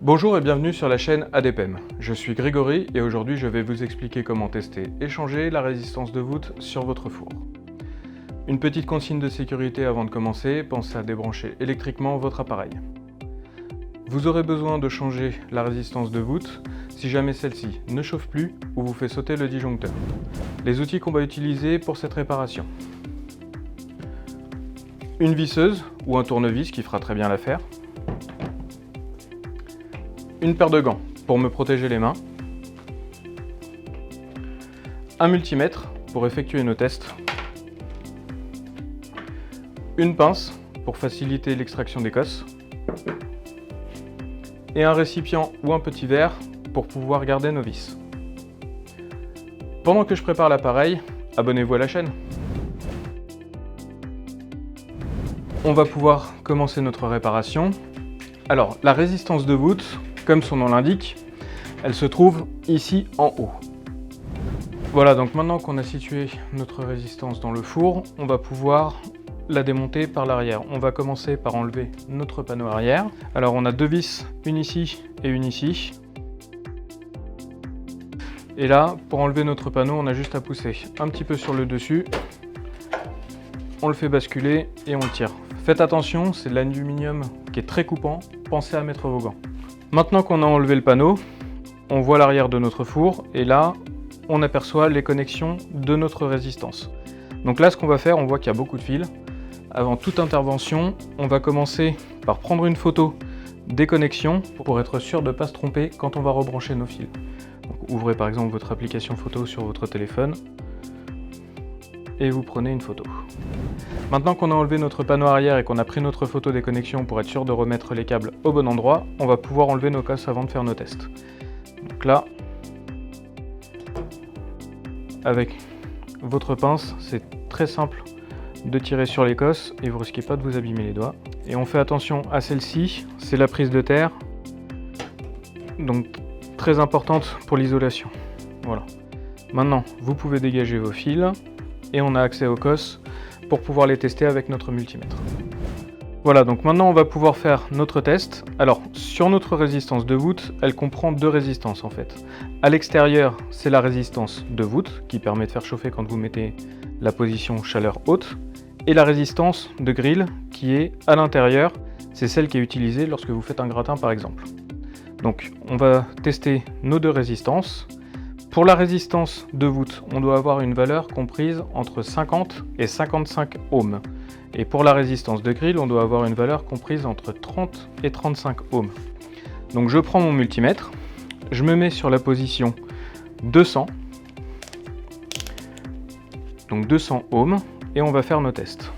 Bonjour et bienvenue sur la chaîne ADPEM. Je suis Grégory et aujourd'hui je vais vous expliquer comment tester et changer la résistance de voûte sur votre four. Une petite consigne de sécurité avant de commencer, pensez à débrancher électriquement votre appareil. Vous aurez besoin de changer la résistance de voûte si jamais celle-ci ne chauffe plus ou vous fait sauter le disjoncteur. Les outils qu'on va utiliser pour cette réparation. Une visseuse ou un tournevis qui fera très bien l'affaire. Une paire de gants pour me protéger les mains. Un multimètre pour effectuer nos tests. Une pince pour faciliter l'extraction des cosses. Et un récipient ou un petit verre pour pouvoir garder nos vis. Pendant que je prépare l'appareil, abonnez-vous à la chaîne. On va pouvoir commencer notre réparation. Alors, la résistance de voûte, comme son nom l'indique, elle se trouve ici en haut. Voilà, donc maintenant qu'on a situé notre résistance dans le four, on va pouvoir la démonter par l'arrière. On va commencer par enlever notre panneau arrière. Alors on a deux vis, une ici et une ici. Et là, pour enlever notre panneau, on a juste à pousser un petit peu sur le dessus. On le fait basculer et on le tire. Faites attention, c'est de l'aluminium qui est très coupant. Pensez à mettre vos gants. Maintenant qu'on a enlevé le panneau, on voit l'arrière de notre four et là, on aperçoit les connexions de notre résistance. Donc là, ce qu'on va faire, on voit qu'il y a beaucoup de fils. Avant toute intervention, on va commencer par prendre une photo des connexions pour être sûr de ne pas se tromper quand on va rebrancher nos fils. Donc, ouvrez par exemple votre application photo sur votre téléphone et vous prenez une photo. Maintenant qu'on a enlevé notre panneau arrière et qu'on a pris notre photo des connexions pour être sûr de remettre les câbles au bon endroit, on va pouvoir enlever nos cosses avant de faire nos tests. Donc là, avec votre pince, c'est très simple de tirer sur les cosses et vous risquez pas de vous abîmer les doigts. Et on fait attention à celle-ci, c'est la prise de terre, donc très importante pour l'isolation. Voilà. Maintenant, vous pouvez dégager vos fils et on a accès aux cosses pour pouvoir les tester avec notre multimètre. Voilà, donc maintenant on va pouvoir faire notre test. Alors, sur notre résistance de voûte, elle comprend deux résistances en fait. À l'extérieur, c'est la résistance de voûte qui permet de faire chauffer quand vous mettez la position chaleur haute. Et la résistance de grille qui est à l'intérieur, c'est celle qui est utilisée lorsque vous faites un gratin par exemple. Donc, on va tester nos deux résistances. Pour la résistance de voûte, on doit avoir une valeur comprise entre 50 et 55 ohms. Et pour la résistance de grille, on doit avoir une valeur comprise entre 30 et 35 ohms. Donc je prends mon multimètre, je me mets sur la position 200, donc 200 ohms, et on va faire nos tests.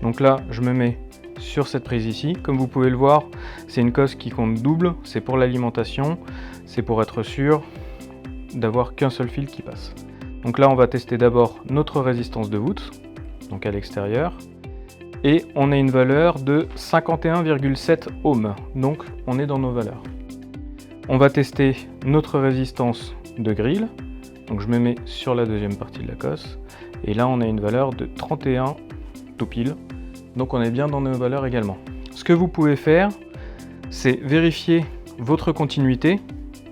Donc là, je me mets sur cette prise ici. Comme vous pouvez le voir, c'est une cosse qui compte double, c'est pour l'alimentation, c'est pour être sûr d'avoir qu'un seul fil qui passe. Donc là, on va tester d'abord notre résistance de voûte, donc à l'extérieur, et on a une valeur de 51,7 ohms, donc on est dans nos valeurs. On va tester notre résistance de grille, donc je me mets sur la deuxième partie de la cosse, et là on a une valeur de 31 tout pile, donc on est bien dans nos valeurs également. Ce que vous pouvez faire, c'est vérifier votre continuité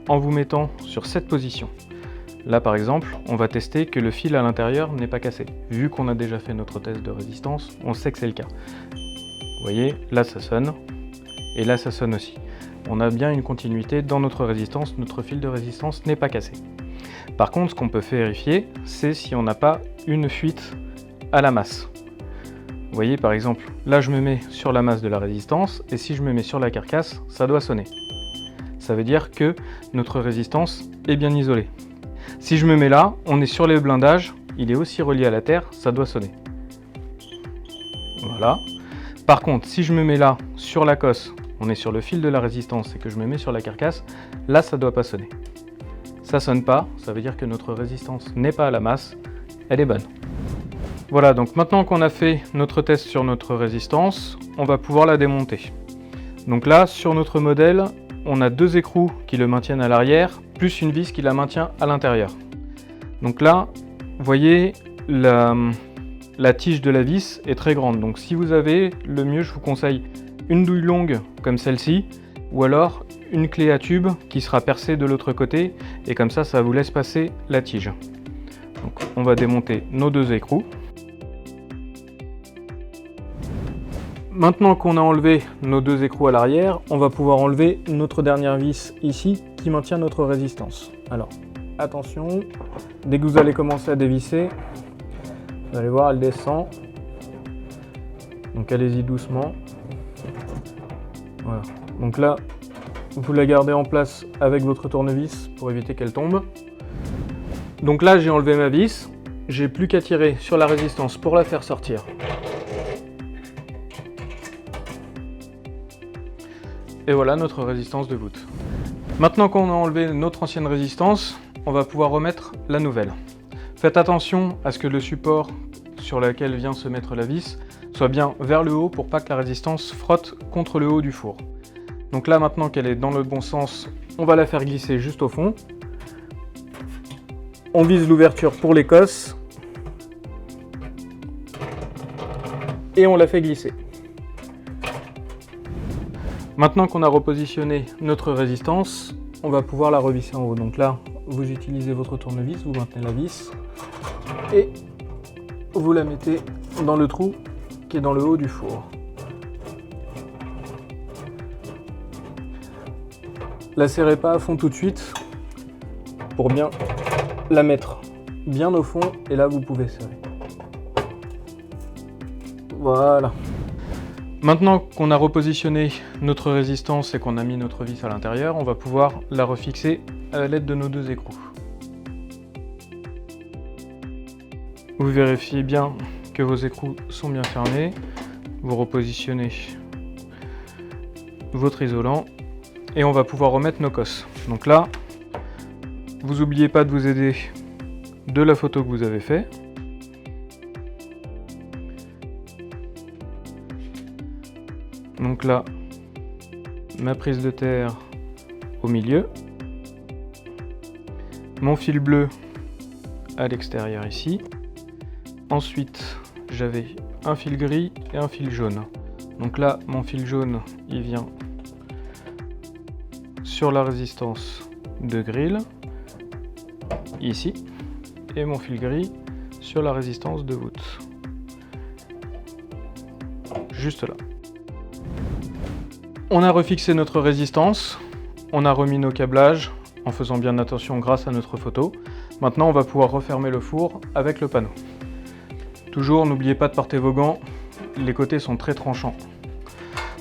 en vous mettant sur cette position. Là par exemple, on va tester que le fil à l'intérieur n'est pas cassé. Vu qu'on a déjà fait notre test de résistance, on sait que c'est le cas. Vous voyez, là ça sonne, et là ça sonne aussi. On a bien une continuité dans notre résistance, notre fil de résistance n'est pas cassé. Par contre, ce qu'on peut vérifier, c'est si on n'a pas une fuite à la masse. Vous voyez par exemple, là je me mets sur la masse de la résistance, et si je me mets sur la carcasse, ça doit sonner. Ça veut dire que notre résistance est bien isolée. Si je me mets là, on est sur les blindages, il est aussi relié à la terre, ça doit sonner. Voilà. Par contre, si je me mets là, sur la cosse, on est sur le fil de la résistance et que je me mets sur la carcasse, là ça doit pas sonner. Ça sonne pas, ça veut dire que notre résistance n'est pas à la masse, elle est bonne. Voilà, donc maintenant qu'on a fait notre test sur notre résistance, on va pouvoir la démonter. Donc là, sur notre modèle, on a deux écrous qui le maintiennent à l'arrière, plus une vis qui la maintient à l'intérieur. Donc là, vous voyez, la tige de la vis est très grande. Donc si vous avez, le mieux, je vous conseille une douille longue comme celle-ci, ou alors une clé à tube qui sera percée de l'autre côté, et comme ça vous laisse passer la tige. Donc on va démonter nos deux écrous. Maintenant qu'on a enlevé nos deux écrous à l'arrière, on va pouvoir enlever notre dernière vis ici qui maintient notre résistance. Alors attention, dès que vous allez commencer à dévisser, vous allez voir, elle descend. Donc allez-y doucement. Voilà. Donc là, vous la gardez en place avec votre tournevis pour éviter qu'elle tombe. Donc là, j'ai enlevé ma vis. J'ai plus qu'à tirer sur la résistance pour la faire sortir. Et voilà notre résistance de voûte. Maintenant qu'on a enlevé notre ancienne résistance, on va pouvoir remettre la nouvelle. Faites attention à ce que le support sur lequel vient se mettre la vis soit bien vers le haut pour pas que la résistance frotte contre le haut du four. Donc là, maintenant qu'elle est dans le bon sens, on va la faire glisser juste au fond. On vise l'ouverture pour les cosses et on la fait glisser. Maintenant qu'on a repositionné notre résistance, on va pouvoir la revisser en haut. Donc là, vous utilisez votre tournevis, vous maintenez la vis et vous la mettez dans le trou qui est dans le haut du four. La serrez pas à fond tout de suite pour bien la mettre bien au fond et là vous pouvez serrer. Voilà. Maintenant qu'on a repositionné notre résistance et qu'on a mis notre vis à l'intérieur, on va pouvoir la refixer à l'aide de nos deux écrous. Vous vérifiez bien que vos écrous sont bien fermés. Vous repositionnez votre isolant et on va pouvoir remettre nos cosses. Donc là, vous n'oubliez pas de vous aider de la photo que vous avez faite. Donc là, ma prise de terre au milieu, mon fil bleu à l'extérieur ici. Ensuite, j'avais un fil gris et un fil jaune. Donc là, mon fil jaune, il vient sur la résistance de grille, ici, et mon fil gris sur la résistance de voûte, juste là. On a refixé notre résistance, on a remis nos câblages en faisant bien attention grâce à notre photo. Maintenant, on va pouvoir refermer le four avec le panneau. Toujours, n'oubliez pas de porter vos gants, les côtés sont très tranchants.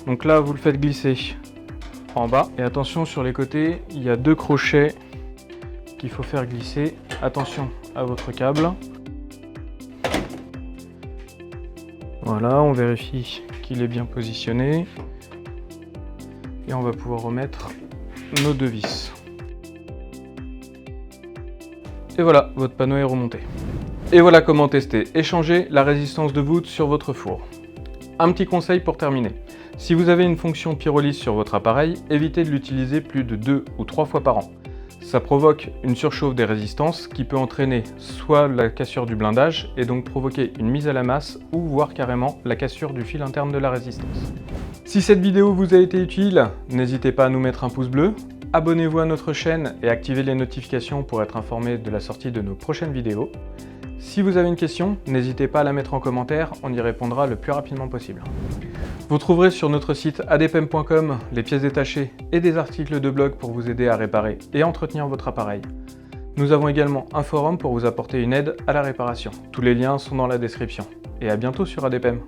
Donc là, vous le faites glisser en bas. Et attention, sur les côtés, il y a deux crochets qu'il faut faire glisser. Attention à votre câble. Voilà, on vérifie qu'il est bien positionné. Et on va pouvoir remettre nos deux vis. Et voilà, votre panneau est remonté. Et voilà comment tester et changer la résistance de voûte sur votre four. Un petit conseil pour terminer. Si vous avez une fonction pyrolyse sur votre appareil, évitez de l'utiliser plus de 2 ou 3 fois par an. Ça provoque une surchauffe des résistances qui peut entraîner soit la cassure du blindage et donc provoquer une mise à la masse ou voire carrément la cassure du fil interne de la résistance. Si cette vidéo vous a été utile, n'hésitez pas à nous mettre un pouce bleu, abonnez-vous à notre chaîne et activez les notifications pour être informé de la sortie de nos prochaines vidéos. Si vous avez une question, n'hésitez pas à la mettre en commentaire, on y répondra le plus rapidement possible. Vous trouverez sur notre site adepem.com les pièces détachées et des articles de blog pour vous aider à réparer et entretenir votre appareil. Nous avons également un forum pour vous apporter une aide à la réparation. Tous les liens sont dans la description. Et à bientôt sur Adepem.